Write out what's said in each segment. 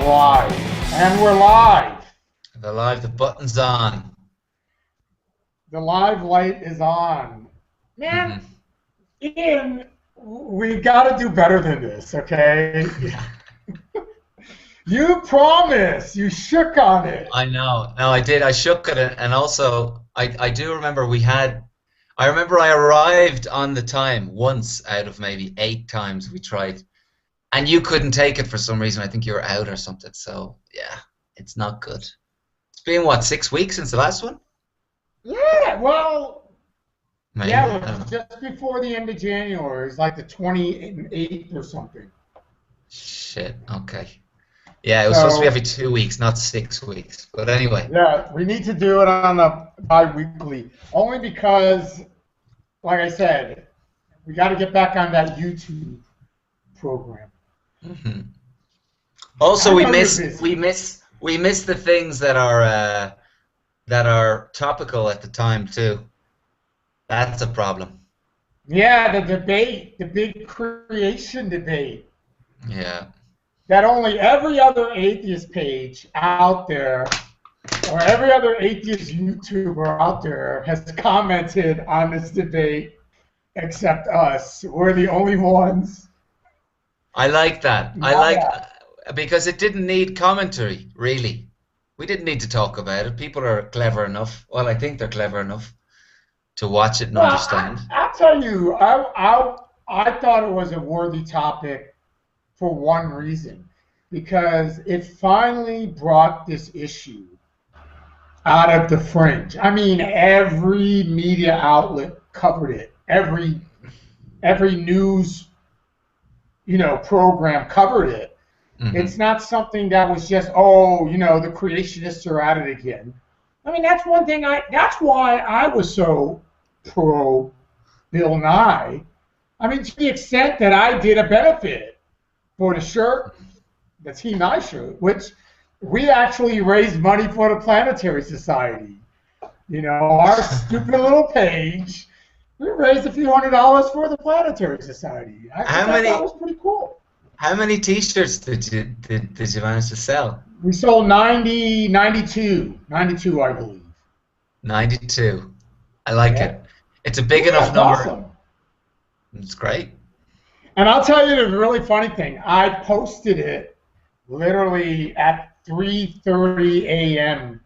live. And we're live. The live, the button's on. The live light is on. Man, Ian, we got to do better than this, okay? You promised. You shook on it. I know. No, I did. I shook at it. And also, I do remember I arrived on the time once out of maybe 8 times we tried. And you couldn't take it for some reason. I think you were out or something. So, yeah, it's not good. It's been, what, 6 weeks since the last one? Yeah, well, Maybe. yeah, it was just before the end of January. It was like the 28th or something. Shit, okay. Yeah, it was supposed to be every 2 weeks, not 6 weeks. But anyway. Yeah, we need to do it on a bi-weekly. Only because, like I said, we got to get back on that YouTube program. Mm-hmm. Also, we miss the things that are topical at the time too. That's a problem. Yeah, the debate, the big creation debate. Yeah. That only every other atheist page out there, or every other atheist YouTuber out there, has commented on this debate, except us. We're the only ones. I like that. Because it didn't need commentary, really. We didn't need to talk about it. People are clever enough. Well, I think they're clever enough to watch it and understand. I'll tell you, I thought it was a worthy topic for one reason, because it finally brought this issue out of the fringe. I mean, every media outlet covered it. Every news, program covered it. Mm-hmm. It's not something that was just, the creationists are at it again. I mean, that's one thing. That's why I was so pro Bill Nye. I mean, to the extent that I did a benefit for the shirt, the Team Nye shirt, which we actually raised money for the Planetary Society. Our stupid little page, we raised a few $100s for the Planetary Society. That was pretty cool. How many T-shirts did you manage to sell? We sold 92, I believe. 92. I like it. It's a big enough number. Awesome. It's great. And I'll tell you the really funny thing. I posted it literally at 3:30 a.m.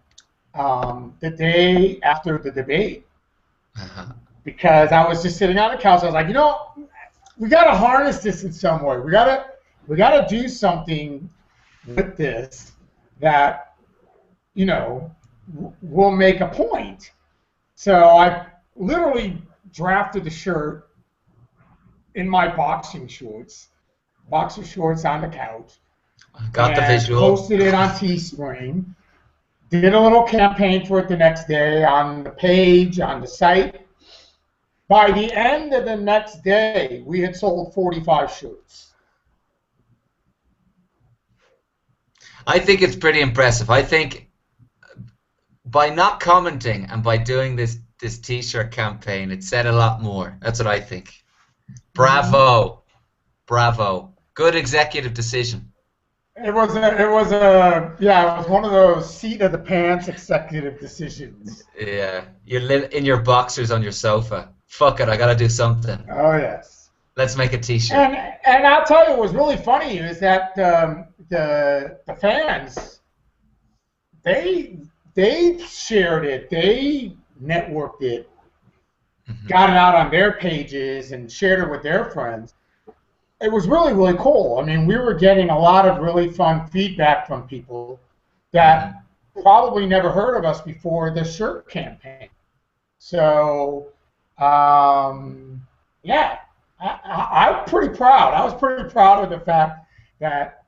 The day after the debate. Uh-huh. Because I was just sitting on the couch. I was like, we got to harness this in some way. We got to do something with this that, will make a point. So I literally drafted the shirt in my boxer shorts on the couch. Got the visual. Posted it on Teespring. Did a little campaign for it the next day on the page, on the site. By the end of the next day, we had sold 45 shirts. I think it's pretty impressive. I think by not commenting and by doing this T-shirt campaign, it said a lot more. That's what I think. Bravo. Bravo. Good executive decision. It was one of those seat of the pants executive decisions. Yeah. You're in your boxers on your sofa. Fuck it, I gotta do something. Oh, yes. Let's make a T-shirt. And I'll tell you, what was really funny is that the fans, they shared it, they networked it, got it out on their pages and shared it with their friends. It was really, really cool. I mean, we were getting a lot of really fun feedback from people that probably never heard of us before the shirt campaign. So, I'm pretty proud. I was pretty proud of the fact that,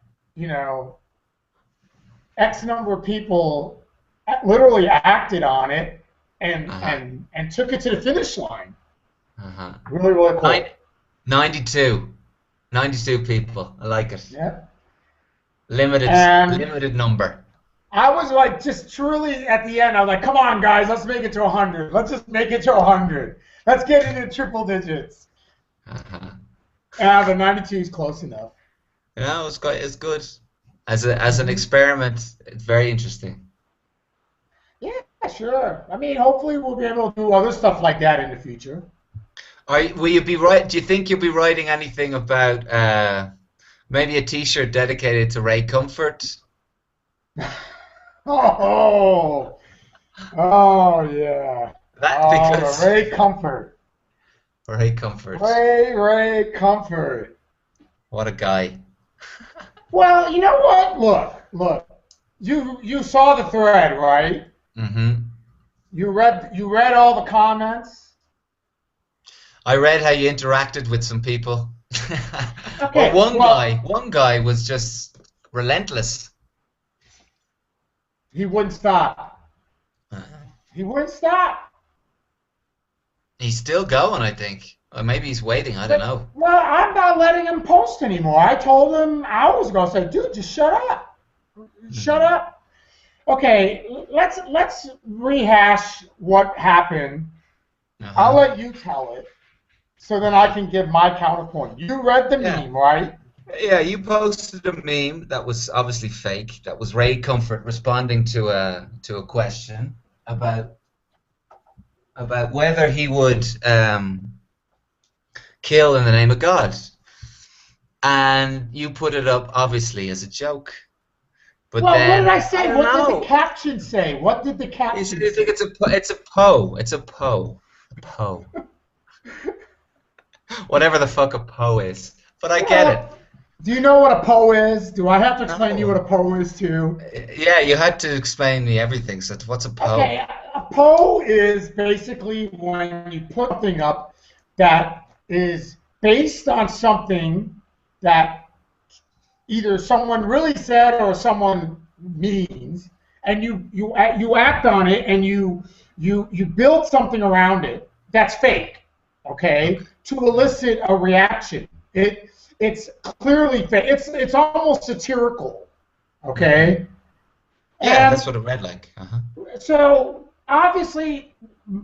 X number of people literally acted on it and took it to the finish line. Really, really cool. 92 people. I like it. Yeah. Limited number. I was like, just truly at the end, I was like, come on, guys, let's make it to 100. Let's just make it to 100. Let's get into triple digits. Uh-huh. The 92 is close enough. Yeah, it's good. as an experiment. It's very interesting. Yeah, sure. I mean, hopefully we'll be able to do other stuff like that in the future. Will you be right? Do you think you'll be writing anything about maybe a T-shirt dedicated to Ray Comfort? Oh, oh yeah. That Oh, the because Ray Comfort. Ray Comfort, Ray Comfort. what a guy. Well, you know what? Look. You saw the thread, right? Hmm. You read all the comments. I read how you interacted with some people. Well, Okay. Well, one guy was just relentless. he wouldn't stop. Uh, He wouldn't stop. He's still going, I think. Or maybe he's waiting. I don't But know. well, I'm not letting him post anymore. I told him hours ago. I said, dude, just shut up. Shut Hmm. up. Okay, let's rehash what happened. I'll Uh-huh. let you tell it, so then I can give my counterpoint. You read the Yeah. meme, right? Yeah, you posted a meme that was obviously fake. That was Ray Comfort responding to a question about whether he would kill in the name of God. And you put it up obviously as a joke. But Well, what did then I I say? don't What did the know. caption say? What did the You see, caption I think say? it's a Poe. It's a Poe. A Poe. Whatever the fuck a Poe is. But I get it. Well, do you know what a Poe is? Do I have to explain to you what No. a Poe is too? Yeah, you had to explain me everything. So what's a Poe? Okay, a Poe is basically when you put something up that is based on something that either someone really said or someone means, and you act on it and you build something around it that's fake, okay, Okay. to elicit a reaction. It's clearly fake. It's almost satirical, Hmm. okay, Yeah, that's and what it read like. Uh-huh. so obviously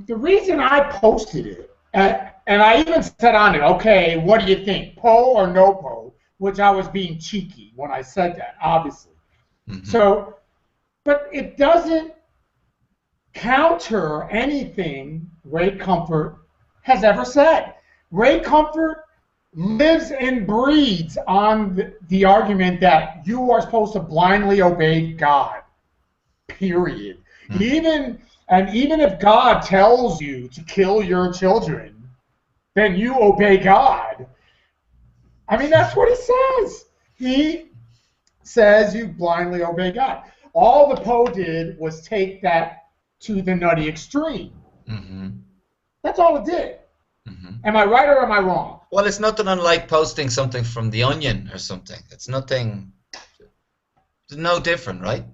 the reason I posted it, and I even said on it, okay, what do you think, Poe or no Poe? Which I was being cheeky when I said that, obviously. Hmm. So, but it doesn't counter anything Ray Comfort has ever said. Ray Comfort lives and breathes on the argument that you are supposed to blindly obey God. Period. Hmm. Even if God tells you to kill your children, then you obey God. I mean, that's what he says. He says you blindly obey God. All the Poe did was take that to the nutty extreme. Hmm. That's all it did. Hmm. Am I right or am I wrong? Well, it's nothing unlike posting something from The Onion or something. It's nothing, it's no different, right?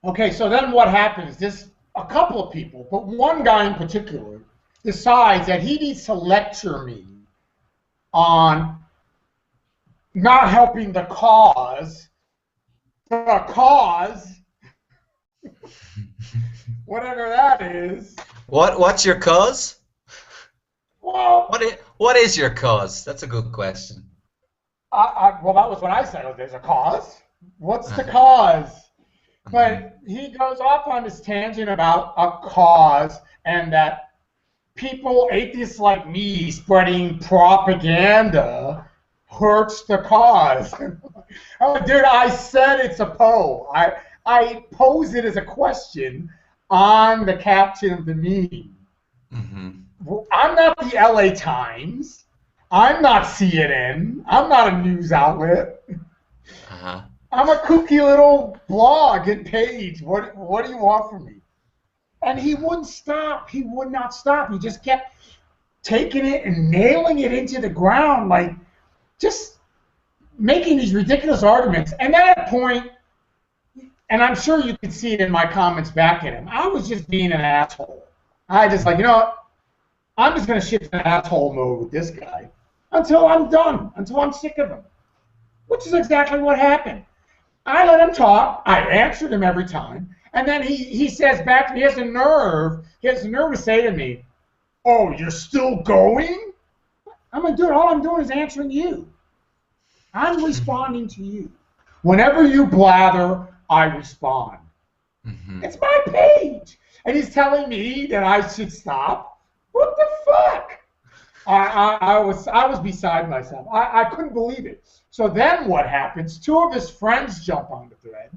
Okay, so then what happens? This a couple of people, but one guy in particular, decides that he needs to lecture me on not helping the cause, whatever that is. What's your cause? Well, What is your cause? That's a good question. well, that was what I said. There's a cause. What's the Uh-huh. cause? Hmm. But he goes off on this tangent about a cause and that people, atheists like me, spreading propaganda hurts the cause. Oh, dude, I said it's a Poe. I pose it as a question on the caption of the meme. Hmm. I'm not the LA Times. I'm not CNN. I'm not a news outlet. Uh-huh. I'm a kooky little blog and page. What do you want from me? And he wouldn't stop. He would not stop. He just kept taking it and nailing it into the ground, like just making these ridiculous arguments. And at that point, and I'm sure you could see it in my comments back at him, I was just being an asshole. I just like, you know what? I'm just going to shift to asshole mode with this guy until I'm done, until I'm sick of him, which is exactly what happened. I let him talk. I answered him every time. And then he says back to me, he has the nerve to say to me, oh, you're still going? I'm like, dude, all I'm doing is answering you. I'm responding to you. Whenever you blather, I respond. It's my page. And he's telling me that I should stop? What the fuck? I was beside myself. I couldn't believe it. So then what happens? Two of his friends jump on the thread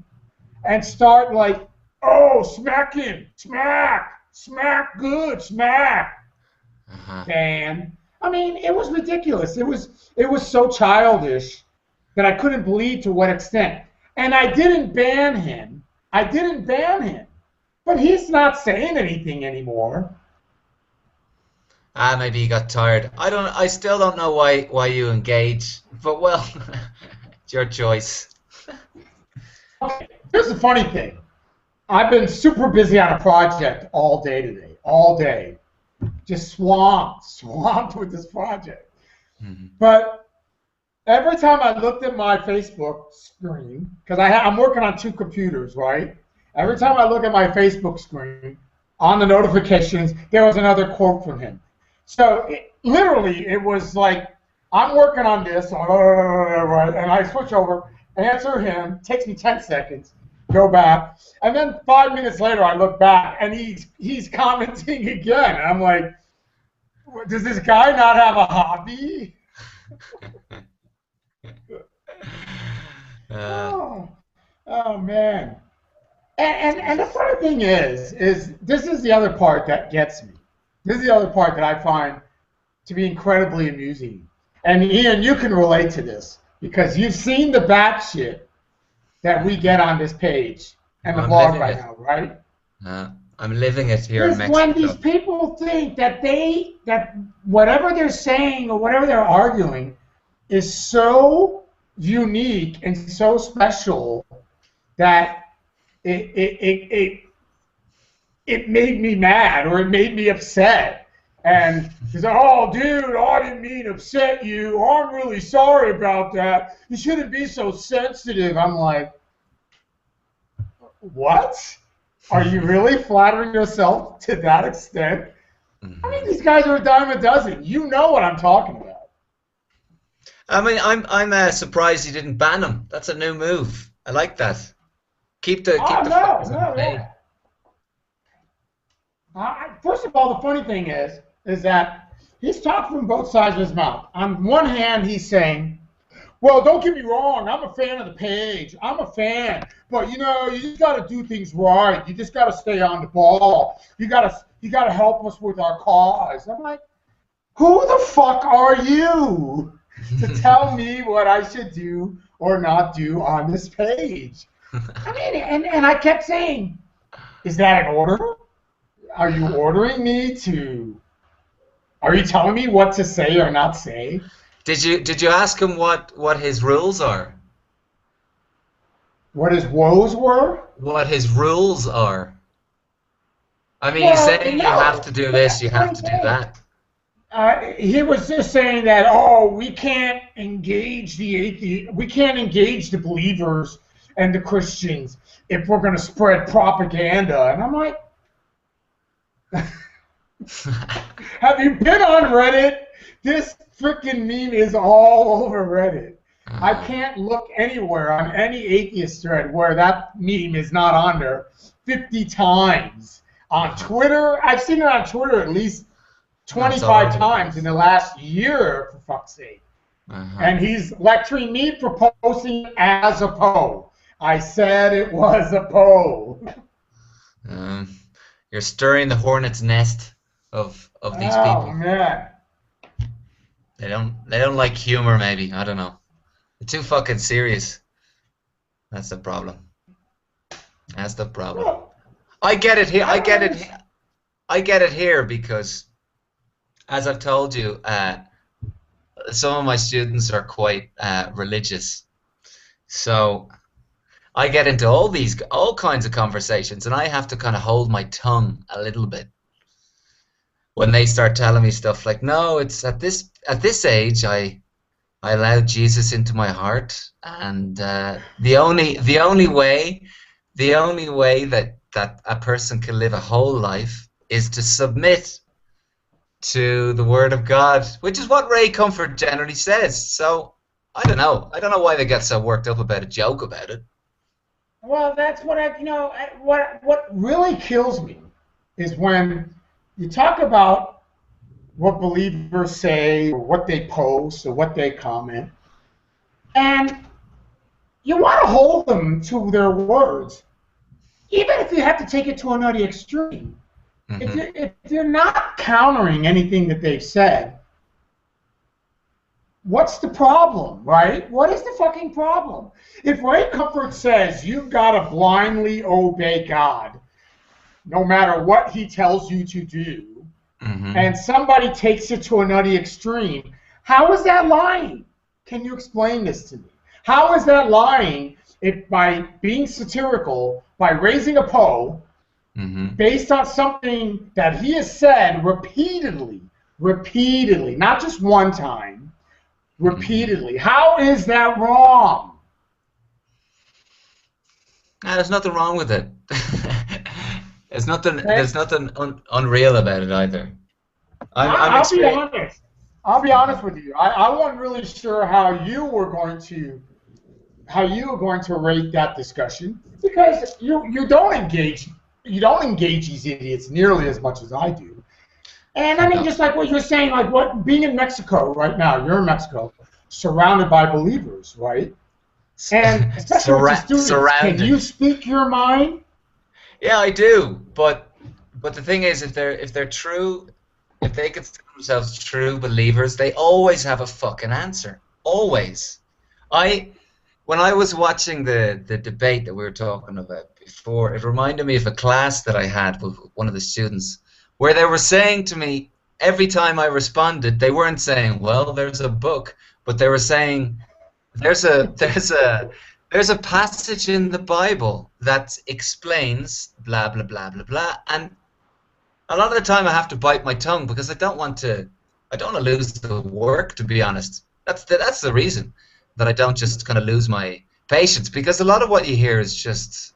and start like, oh, smack him, smack good, smack. And I mean, it was ridiculous. It was so childish that I couldn't believe to what extent. And I didn't ban him. But he's not saying anything anymore. Maybe he got tired. I still don't know why you engage. But well, it's your choice. Okay, here's the funny thing. I've been super busy on a project all day today. All day. Just swamped with this project. But every time I looked at my Facebook screen, because I'm working on 2 computers, right? Every time I look at my Facebook screen, on the notifications, there was another quote from him. So literally, it was like, I'm working on this, and I switch over, answer him, takes me 10 seconds, go back, and then 5 minutes later, I look back, and he's commenting again. And I'm like, does this guy not have a hobby? Oh man. And the funny thing is this is the other part that gets me. This is the other part that I find to be incredibly amusing. And Ian, you can relate to this because you've seen the batshit that we get on this page and the blog right now, right? I'm living it here in Mexico. When these people think that that whatever they're saying or whatever they're arguing is so unique and so special that it made me mad or it made me upset. And he's like, oh, dude, I didn't mean to upset you. I'm really sorry about that. You shouldn't be so sensitive. I'm like, what? Are you really flattering yourself to that extent? I mean, these guys are a dime a dozen. You know what I'm talking about. I mean, I'm surprised you didn't ban him. That's a new move. I like that. Keep the focus on the page. First of all, the funny thing is that he's talking from both sides of his mouth. On one hand, he's saying, well, don't get me wrong, I'm a fan of the page. I'm a fan. But, you know, you just got to do things right. You just got to stay on the ball. You got to help us with our cause. I'm like, who the fuck are you to tell me what I should do or not do on this page? I mean, and I kept saying, is that an order? Are you ordering me to? Are you telling me what to say or not say? Did you ask him what his rules are? What his woes were? What his rules are? I mean, he's saying you have to do this, you have to do that. He was just saying that, oh, we can't engage the atheists, we can't engage the believers and the Christians if we're going to spread propaganda. And I'm like, have you been on Reddit? This freaking meme is all over Reddit. I can't look anywhere on any atheist thread where that meme is not on there 50 times. On Twitter, I've seen it on Twitter at least 25 times in the last year, for fuck's sake. And he's lecturing me for posting as a poll. I said it was a poll. You're stirring the hornet's nest of these people. Oh man. They don't like humor, maybe. I don't know. They're too fucking serious. That's the problem. That's the problem. I get it here. I get it here because, as I've told you, some of my students are quite religious, so I get into all kinds of conversations, and I have to kind of hold my tongue a little bit when they start telling me stuff like, "No, it's at this age I allowed Jesus into my heart, and the only way that a person can live a whole life is to submit to the Word of God," which is what Ray Comfort generally says. So I don't know. I don't know why they get so worked up about a joke about it. Well, that's what what really kills me is when you talk about what believers say or what they post or what they comment, and you want to hold them to their words, even if you have to take it to another extreme. Hmm. If you're not countering anything that they've said, what's the problem, right? What is the fucking problem? If Ray Comfort says you've got to blindly obey God, no matter what he tells you to do, Hmm. and somebody takes it to another extreme, how is that lying? Can you explain this to me? How is that lying if by being satirical, by raising a Poe, Hmm. based on something that he has said repeatedly, not just one time, Hmm. repeatedly. How is that wrong? Nah, there's nothing wrong with it. There's nothing. Okay? There's nothing unreal about it either. I'm I'll be experienced. honest. I'll be honest with you. I wasn't really sure how you were going to rate that discussion because you don't engage these idiots nearly as much as I do. And I mean, just like what you're saying, like what being in Mexico right now, you're in Mexico, surrounded by believers, right? And especially with your students, can you Surrounded. speak your mind? Yeah, I do. But the thing is, if they're true, if they consider themselves true believers, they always have a fucking answer. Always. I When I was watching the debate that we were talking about before, it reminded me of a class that I had with one of the students, where they were saying to me every time I responded, they weren't saying, "Well, there's a book," but they were saying, "There's a passage in the Bible that explains blah blah blah blah blah," and a lot of the time I have to bite my tongue because I don't want to lose the work, to be honest. That's the reason that I don't just kind of lose my patience, because a lot of what you hear is just,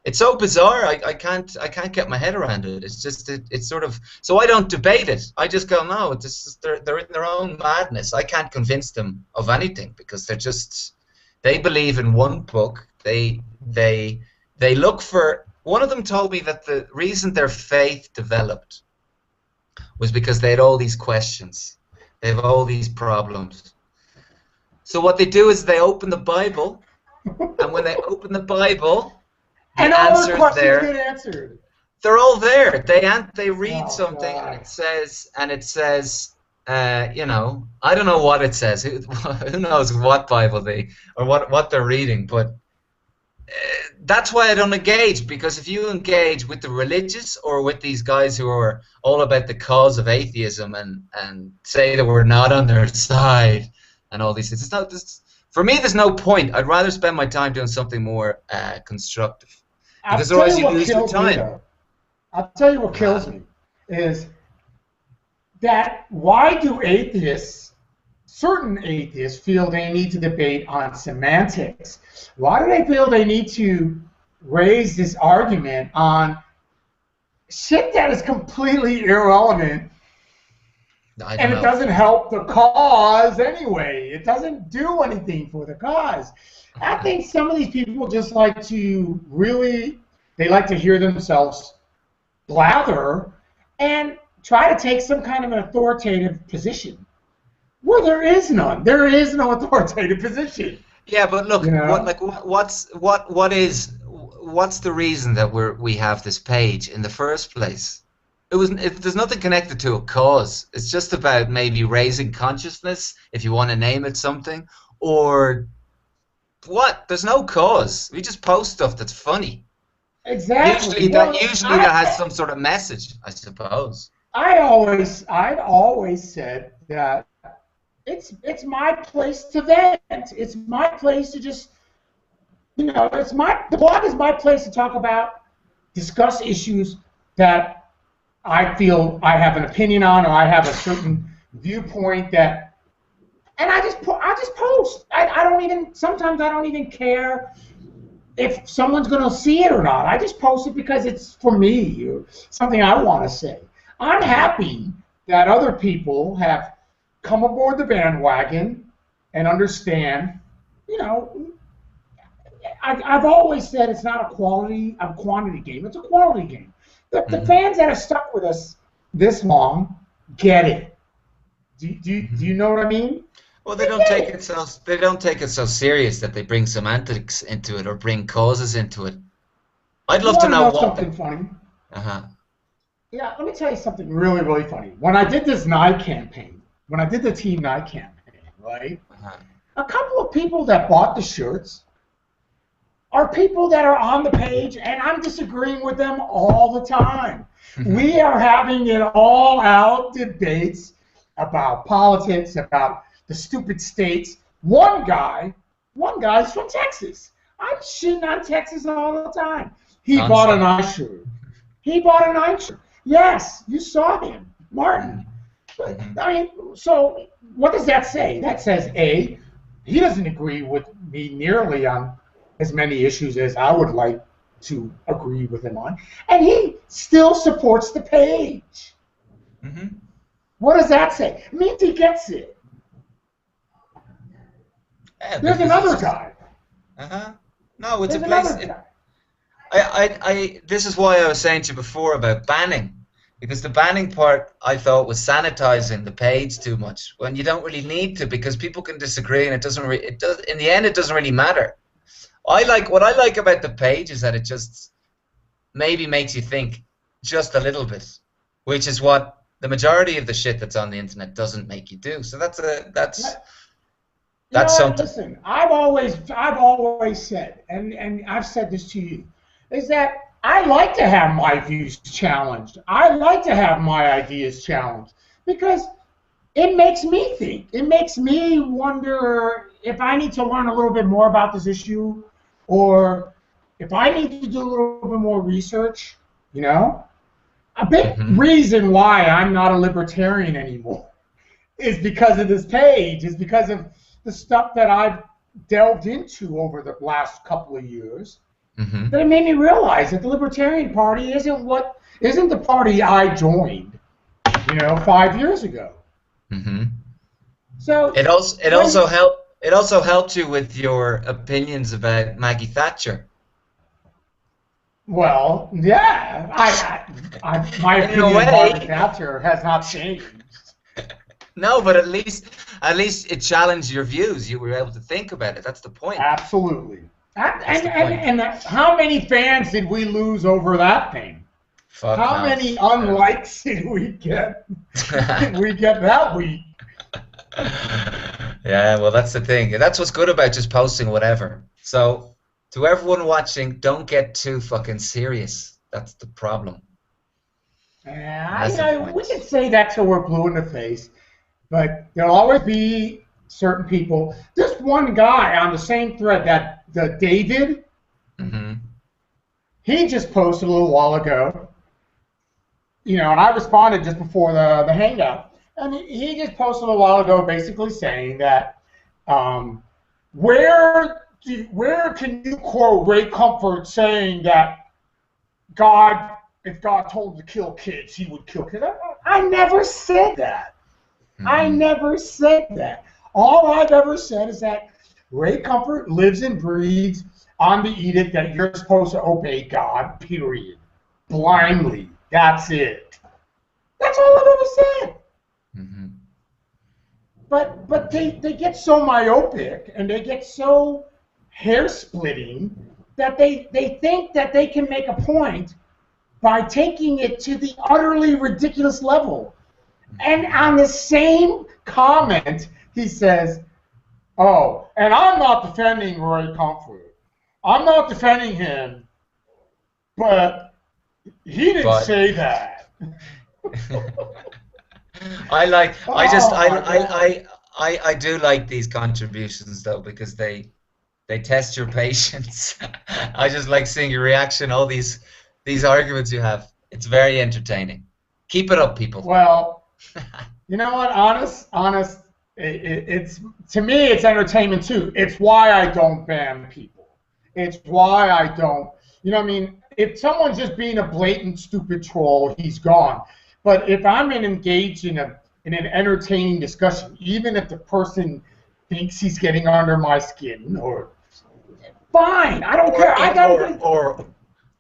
it's so bizarre. I can't get my head around it. It's just it's sort of, so I don't debate it. I just go, no, they're in their own madness. I can't convince them of anything because they believe in one book. They look for, one of them told me that the reason their faith developed was because they had all these questions. They have all these problems. So what they do is they open the Bible, and when they open the Bible, the And all the answer's questions there. get answered. They're all there. They read Oh something, and God. it says, I don't know what it says. Who knows what Bible or what they're reading, but that's why I don't engage, because if you engage with the religious or with these guys who are all about the cause of atheism and say that we're not on their side and all these things, it's not this, for me. There's no point. I'd rather spend my time doing something more constructive, I'll because tell otherwise you you what lose your kills me time. though. I'll tell you what kills me is that why do certain atheists, feel they need to debate on semantics? Why do they feel they need to raise this argument on shit that is completely irrelevant I don't and it know. doesn't help the cause anyway? It doesn't do anything for the cause. I think some of these people just like to they like to hear themselves blather and try to take some kind of an authoritative position. Well, there is none. There is no authoritative position. Yeah, but look, You know, what's the reason that we have this page in the first place? There's nothing connected to a cause. It's just about maybe raising consciousness, if you want to name it something, or what? There's no cause. We just post stuff that's funny. exactly. Usually that has some sort of message, I suppose. I'd always said that it's my place to vent. It's my place to just, the blog is my place to talk about, discuss issues that I feel I have an opinion on, or I have a certain viewpoint that, and I just post. I don't even, sometimes I don't even care if someone's going to see it or not. I just post it because it's for me, or something I want to say. I'm Hmm. happy that other people have come aboard the bandwagon and understand, you know, I've always said it's not a quantity game. It's a quality game. The fans that have stuck with us this long get it. Do you know what I mean? Well, they don't take it so serious that they bring semantics into it or bring causes into it. I'd love to know something funny. Uh-huh. Yeah, let me tell you something really, really funny. When I did this Nye campaign, when I did the Team Nye campaign, right? Uh-huh. A couple of people that bought the shirts are people that are on the page, and I'm disagreeing with them all the time. We are having an all-out debates about politics, about the stupid states. One guy's from Texas. I'm shitting on Texas all the time. He bought an Nye shirt. Yes, you saw him, Martin. I mean, so what does that say? That says, A, he doesn't agree with me nearly on as many issues as I would like to agree with him on, and he still supports the page. What does that say? It means he gets it. Yeah, there's another guy. No, it's a place. This is why I was saying to you before about banning, because the banning part I thought was sanitizing the page too much when you don't really need to, because people can disagree and in the end it doesn't really matter. What I like about the page is that it just maybe makes you think just a little bit, which is what the majority of the shit that's on the internet doesn't make you do. So that's something. Listen, I've always said, and I've said this to you, is that I like to have my views challenged. I like to have my ideas challenged because it makes me think. It makes me wonder if I need to learn a little bit more about this issue, or if I need to do a little bit more research. You know, a big reason why I'm not a libertarian anymore is because of this page. Is because of the stuff that I've delved into over the last couple of years. That it made me realize that the Libertarian Party isn't the party I joined, 5 years ago. So it also helped you with your opinions about Maggie Thatcher. Well, yeah, my opinion of Maggie Thatcher has not changed. No, but at least it challenged your views. You were able to think about it. That's the point. Absolutely. And how many fans did we lose over that thing? How many unlikes did we get? That week? Yeah, well, that's the thing. That's what's good about just posting whatever. So, to everyone watching, don't get too fucking serious. That's the problem. Yeah, we can say that till we're blue in the face, but there'll always be certain people. This one guy on the same thread, the David, he just posted a little while ago, and I responded just before the hangout, and he just posted a little while ago basically saying that where can you quote Ray Comfort saying that if God told him to kill kids, he would kill kids? I never said that. I never said that. All I've ever said is that Ray Comfort lives and breathes on the edict that you're supposed to obey God, period. Blindly. That's it. That's all I've ever said. But they get so myopic and they get so hair-splitting that they think that they can make a point by taking it to the utterly ridiculous level. And on the same comment, he says, oh, and I'm not defending Ray Comfort. I'm not defending him, but he didn't say that. I do like these contributions though, because they test your patience. I just like seeing your reaction, all these arguments you have. It's very entertaining. Keep it up, people. Well, you know what? Honest. It's to me, it's entertainment too. It's why I don't ban people. It's why I don't. You know what I mean? If someone's just being a blatant, stupid troll, he's gone. But if I'm engaged in an entertaining discussion, even if the person thinks he's getting under my skin, or fine, I don't or care. I it, gotta.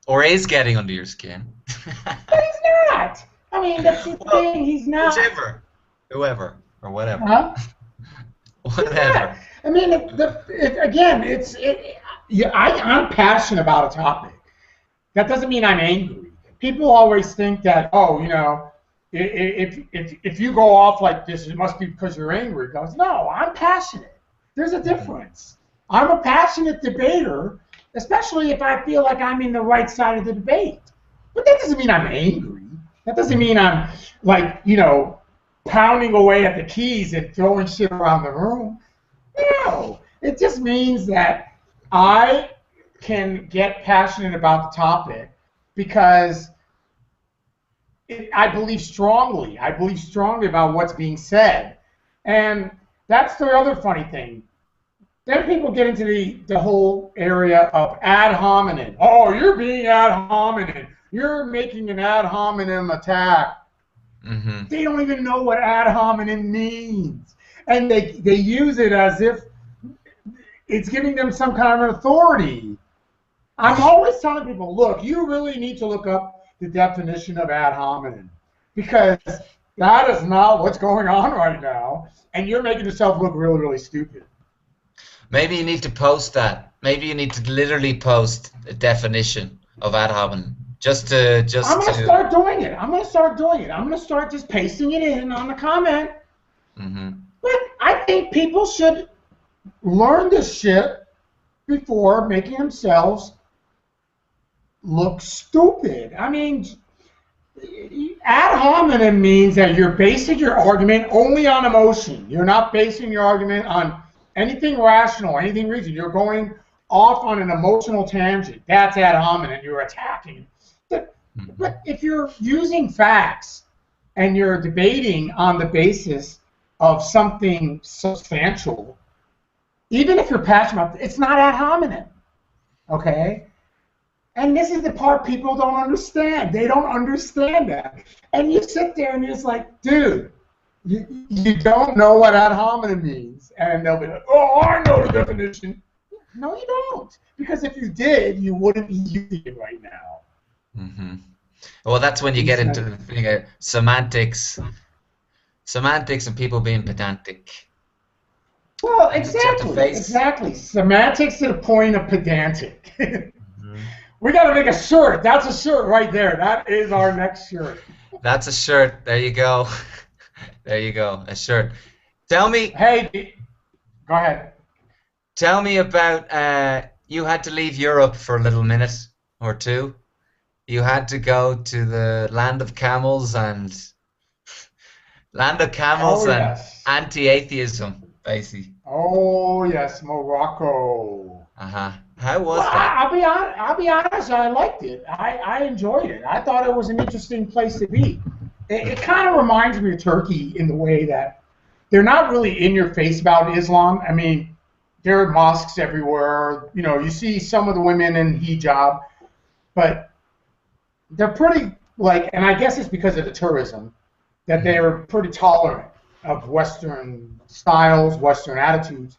or is getting under your skin. But he's not. I mean, that's the Well, thing. He's not. whoever, or whatever, Huh? He's whatever. not. I mean, again, yeah, I'm passionate about a topic. That doesn't mean I'm angry. People always think that, oh, if you go off like this, it must be because you're angry. It goes, no, I'm passionate. There's a difference. I'm a passionate debater, especially if I feel like I'm in the right side of the debate. But that doesn't mean I'm angry. That doesn't mean I'm like, pounding away at the keys and throwing shit around the room. No. It just means that I can get passionate about the topic because I believe strongly. I believe strongly about what's being said. And that's the other funny thing. Then people get into the whole area of ad hominem. Oh, you're being ad hominem. You're making an ad hominem attack. Mm-hmm. They don't even know what ad hominem means. And they use it as if it's giving them some kind of authority. I'm always telling people, look, you really need to look up the definition of ad hominem because that is not what's going on right now, and you're making yourself look really, really stupid. Maybe you need to post that. Maybe you need to literally post a definition of ad hominem. I'm gonna start doing it. I'm gonna start just pasting it in on the comment. Mm-hmm. But I think people should learn this shit before making themselves look stupid. I mean, ad hominem means that you're basing your argument only on emotion. You're not basing your argument on anything rational, anything reason. You're going off on an emotional tangent. That's ad hominem. You're attacking. But if you're using facts and you're debating on the basis of something substantial, even if you're passionate about it, it's not ad hominem. Okay? And this is the part people don't understand. They don't understand that. And you sit there and you're just like, dude, you don't know what ad hominem means. And they'll be like, oh, I know the definition. No, you don't. Because if you did, you wouldn't be using it right now. Mm-hmm. Well, that's when you get into the thing of semantics and people being pedantic. Well, exactly. Semantics to the point of pedantic. Mm-hmm. We got to make a shirt. That's a shirt right there. That is our next shirt. That's a shirt. There you go. There you go. A shirt. Tell me. Hey, go ahead. Tell me about. You had to leave Europe for a little minute or two. You had to go to the land of camels and anti-atheism, basically. Oh yes, Morocco. How was that? I'll be honest. I liked it. I enjoyed it. I thought it was an interesting place to be. It kind of reminds me of Turkey in the way that they're not really in your face about Islam. I mean, there are mosques everywhere. You see some of the women in hijab, but they're pretty, and I guess it's because of the tourism, that they're pretty tolerant of Western styles, Western attitudes.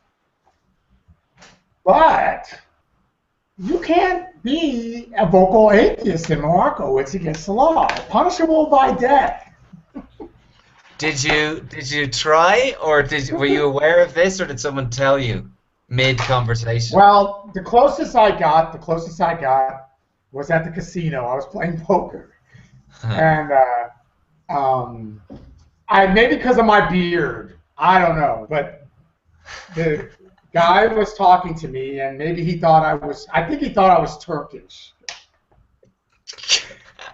But you can't be a vocal atheist in Morocco. It's against the law, punishable by death. Did you try, or were you aware of this, or did someone tell you mid-conversation? Well, the closest I got was at the casino. I was playing poker, and maybe because of my beard, I don't know, but the guy was talking to me, and maybe he thought I think he thought I was Turkish.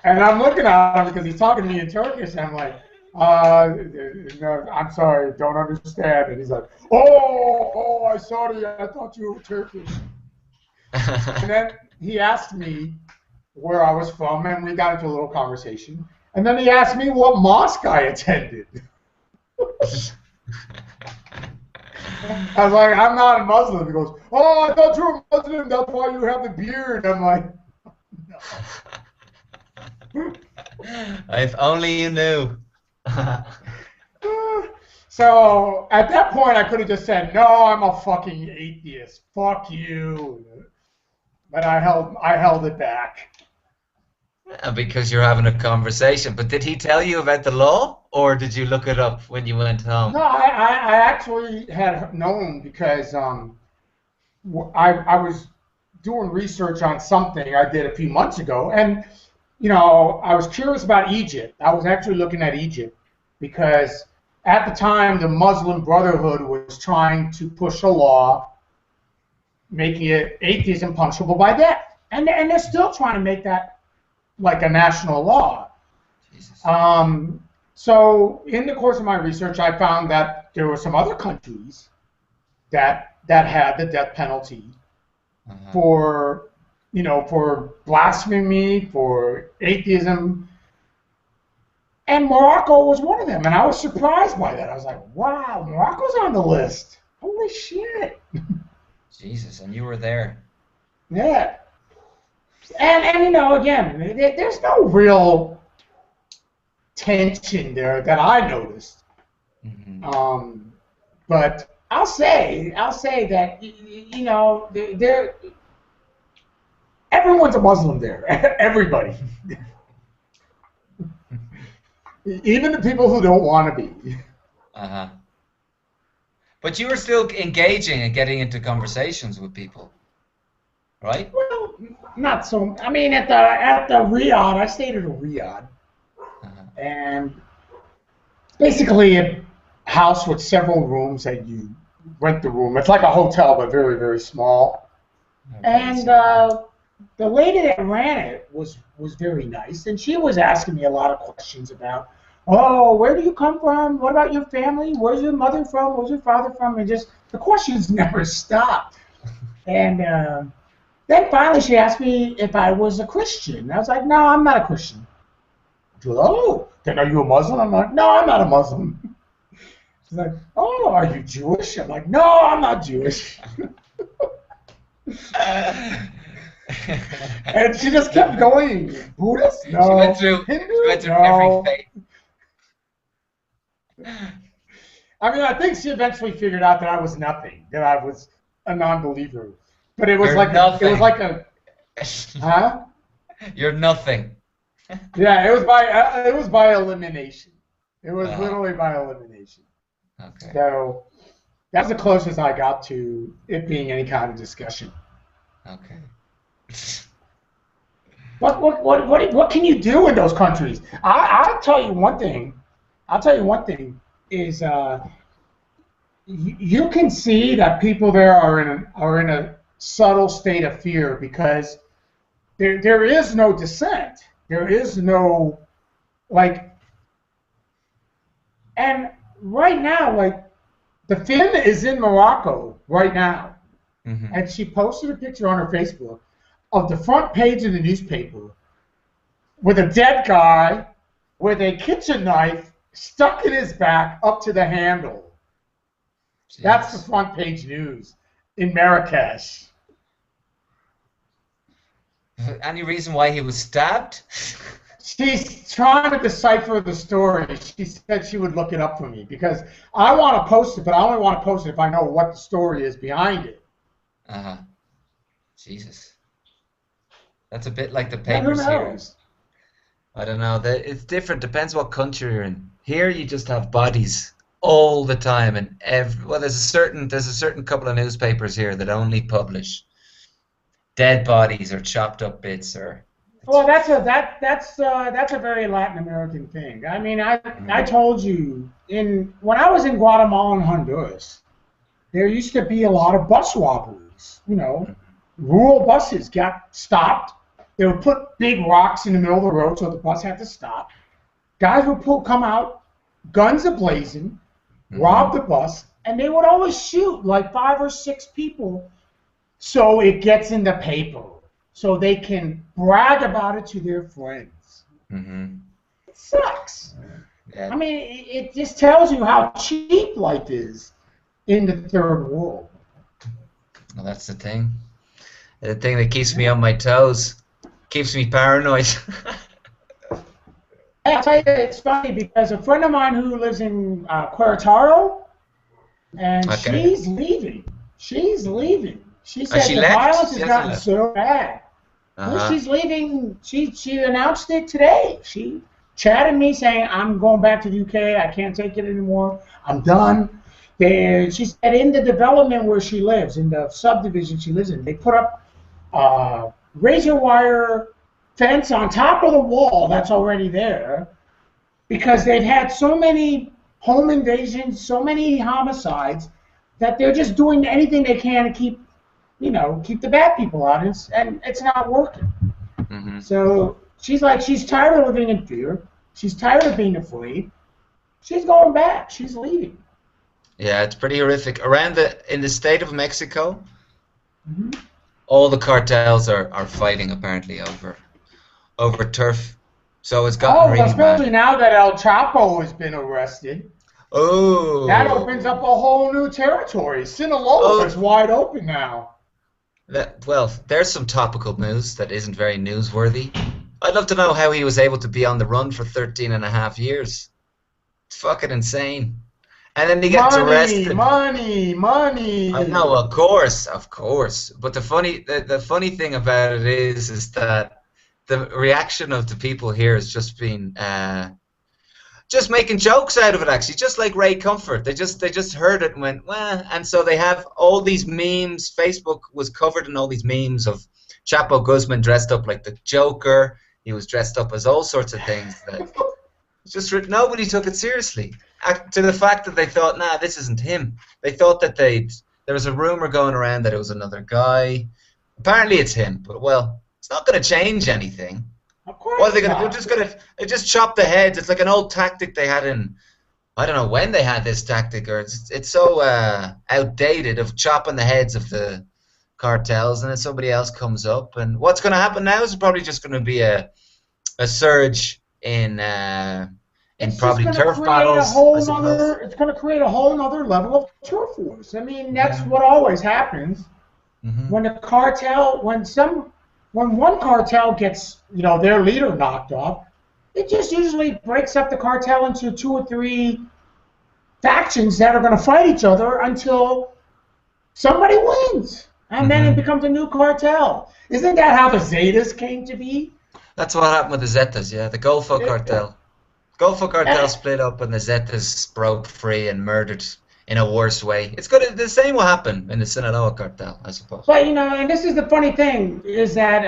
And I'm looking at him because he's talking to me in Turkish, and I'm like, no, I'm sorry, don't understand. And he's like, oh, I'm sorry, I thought you were Turkish. And then he asked me where I was from, and we got into a little conversation. And then he asked me what mosque I attended. I was like, I'm not a Muslim. He goes, oh, I thought you were Muslim, that's why you have the beard. I'm like, no. If only you knew. So at that point, I could have just said, "No, I'm a fucking atheist. Fuck you." But I held it back. Because you're having a conversation. But did he tell you about the law, or did you look it up when you went home? No, I actually had known because I was doing research on something I did a few months ago, and I was curious about Egypt. I was actually looking at Egypt because at the time the Muslim Brotherhood was trying to push a law making it atheism punishable by death, and they're still trying to make that like a national law. Jesus. So in the course of my research, I found that there were some other countries that had the death penalty for for blasphemy, for atheism, and Morocco was one of them. And I was surprised by that. I was like, wow, Morocco's on the list. Holy shit. Jesus, and you were there. Yeah. And again, there's no real tension there that I noticed. But I'll say that there everyone's a Muslim there. Everybody, even the people who don't want to be. But you were still engaging and getting into conversations with people, right? Well, not so. I mean, at the Riyadh, I stayed at a Riyadh, and basically a house with several rooms that you rent the room. It's like a hotel, but very, very small. And the lady that ran it was very nice, and she was asking me a lot of questions about, oh, where do you come from? What about your family? Where's your mother from? Where's your father from? And just the questions never stopped. And then finally she asked me if I was a Christian. I was like, no, I'm not a Christian. She goes, oh, then are you a Muslim? I'm like, no, I'm not a Muslim. She's like, oh, are you Jewish? I'm like, no, I'm not Jewish. And she just kept going. Buddhist? No. She went through, Hindu? every faith. I mean, I think she eventually figured out that I was nothing, that I was a non-believer. But it was You're like a, huh? You're nothing. Yeah, it was by elimination. It was literally by elimination. Okay. So that's the closest I got to it being any kind of discussion. Okay. What can you do in those countries? I'll tell you one thing. Is you can see that people there are in a subtle state of fear because there is no dissent. There is no and right now the film is in Morocco right now, and she posted a picture on her Facebook of the front page of the newspaper with a dead guy with a kitchen knife stuck in his back up to the handle. Jeez. That's the front page news in Marrakesh. Any reason why he was stabbed? She's trying to decipher the story. She said she would look it up for me because I want to post it, but I only want to post it if I know what the story is behind it. Jesus. That's a bit like the papers here. I don't know. It's different. Depends what country you're in. Here you just have bodies all the time, and there's a certain couple of newspapers here that only publish dead bodies or chopped up bits or. Well, that's a very Latin American thing. I mean, I told you when I was in Guatemala and Honduras, there used to be a lot of bus robberies. Rural buses got stopped. They would put big rocks in the middle of the road so the bus had to stop. Guys would come out, guns a-blazing, rob the bus, and they would always shoot like 5 or 6 people so it gets in the paper, so they can brag about it to their friends. It sucks. Yeah. I mean, it just tells you how cheap life is in the third world. Well, that's the thing. The thing that keeps me on my toes. Keeps me paranoid. I'll tell you, it's funny because a friend of mine who lives in Querétaro, and Okay. she's leaving. She's leaving. She Has said she the left? violence She has hasn't gotten left. so bad. Well, Uh-huh. she's leaving. She announced it today. She chatted me saying, "I'm going back to the UK. I can't take it anymore. I'm done." She said in the development where she lives, in the subdivision she lives in, they put up razor wire fence on top of the wall that's already there because they've had so many home invasions, so many homicides that they're just doing anything they can to keep the bad people out, and it's not working. Hmm. So she's like, she's tired of living in fear. She's tired of being afraid. She's going back. She's leaving. Yeah, it's pretty horrific. Around in the state of Mexico, Mm-hmm. all the cartels are fighting apparently over turf. So it's gotten Oh, well, really especially mad. now that El Chapo has been arrested, that opens up a Oh, whole new territory. Sinaloa is oh, wide open now. well, there's some topical news that isn't very newsworthy. I'd love to know how he was able to be on the run for 13 and a half years. It's fucking insane. And then he gets Money, arrested. money, I money. know, of course, of course. But the funny thing about it is that the reaction of the people here has just been just making jokes out of it. Actually, just like Ray Comfort, they just heard it and went well, and so they have all these memes. Facebook was covered in all these memes of Chapo Guzman dressed up like the Joker. He was dressed up as all sorts of things that just nobody took it seriously. To the fact that they thought, nah, this isn't him. They thought that there was a rumor going around that it was another guy. Apparently, it's him. But well, it's not going to change anything. Of What are course they going to? not. They just chop the heads. It's like an old tactic they had in. I don't know when they had this tactic, or it's so outdated of chopping the heads of the cartels, and then somebody else comes up. And what's going to happen now is probably just going to be a surge in It's just probably going to turf create a battles, I whole nother. suppose. It's going to create a whole nother level of turf wars. I mean, that's Yeah. what always happens Hmm. when a cartel, when one cartel gets their leader knocked off. It just usually breaks up the cartel into two or three factions that are going to fight each other until somebody wins, and then it Hmm. becomes a new cartel. Isn't that how the Zetas came to be? That's what happened with the Zetas, yeah, the Golfo cartel. Golfo cartel split up and the Zetas broke free and murdered in a worse way. It's good. The same will happen in the Sinaloa cartel, I suppose. But and this is the funny thing is that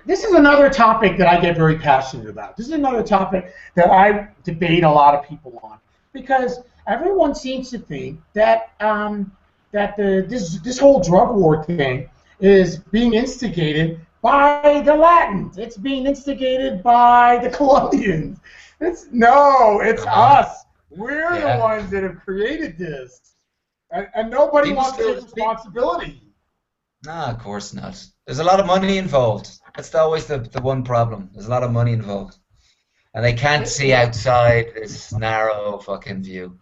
this is another topic that I get very passionate about. This is another topic that I debate a lot of people on because everyone seems to think that this whole drug war thing is being instigated by the Latins. It's being instigated by the Colombians. It's Uh-huh. us. We're the Yeah. ones that have created this. And nobody People wants to take still. responsibility. No, of course not. There's a lot of money involved. That's always the one problem. There's a lot of money involved. And they can't see outside this narrow fucking view.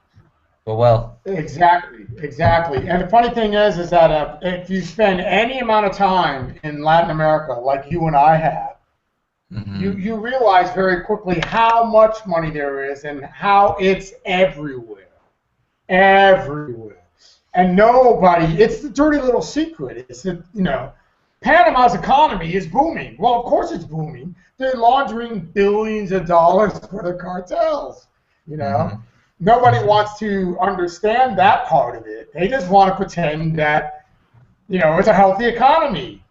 But well. Exactly, exactly. And the funny thing is that if you spend any amount of time in Latin America, like you and I have, Hmm. you realize very quickly how much money there is and how it's everywhere, everywhere. And it's the dirty little secret. It's that, Panama's economy is booming. Well, of course it's booming. They're laundering billions of dollars for the cartels, you know. Hmm. Nobody wants to understand that part of it. They just want to pretend that, it's a healthy economy.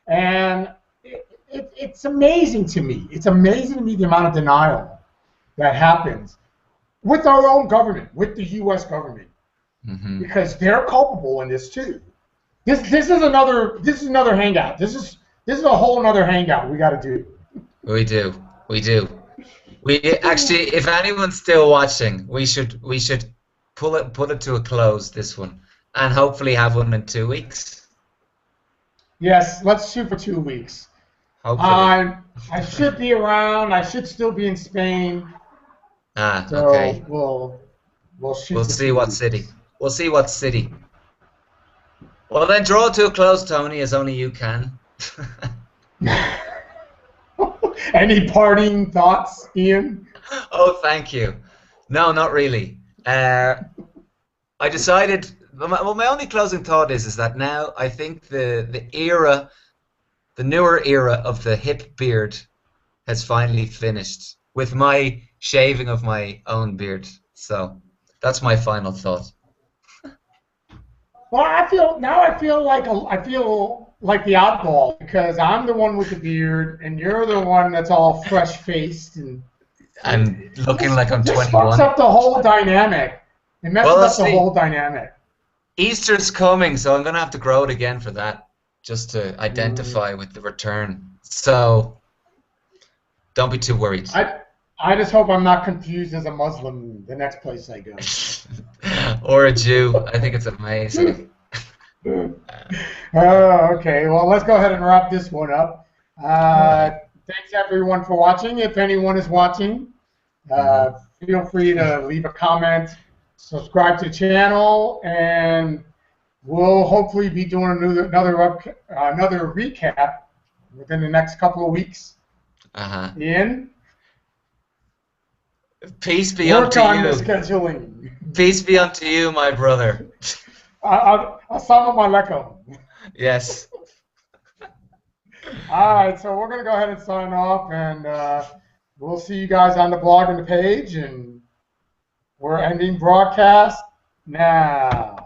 And it's amazing to me. It's amazing to me the amount of denial that happens with our own government, with the U.S. government, Hmm. because they're culpable in this too. This is another hangout. This is a whole another hangout we got to do. We do. We do. We actually, if anyone's still watching, we should put it to a close this one, and hopefully have one in 2 weeks. Yes, let's shoot for 2 weeks. Hopefully. I should be around. I should still be in Spain. Ah, So okay. we'll We'll shoot for see two what weeks. city. We'll see what city. Well, then draw to a close, Tony, as only you can. Any parting thoughts, Ian? Oh, thank you. No, not really. I decided. Well, my only closing thought is that now I think the newer era of the hip beard has finally finished with my shaving of my own beard. So that's my final thought. Well, I feel like the oddball because I'm the one with the beard and you're the one that's all fresh faced and I'm looking like I'm this 21. fucks up the whole dynamic. It messes Well, up the whole dynamic. Easter's coming, so I'm gonna have to grow it again for that, just to identify with the return. So don't be too worried. I just hope I'm not confused as a Muslim the next place I go. Or a Jew. I think it's amazing. Okay, well, let's go ahead and wrap this one up. Thanks, everyone, for watching. If anyone is watching, feel free to leave a comment, subscribe to the channel, and we'll hopefully be doing another recap within the next couple of weeks. Ian? Peace be unto you. Work on the scheduling. Peace be unto you, my brother. Assalamu alaikum. Yes. All right, so we're going to go ahead and sign off, and we'll see you guys on the blog and the page, and we're ending broadcast now.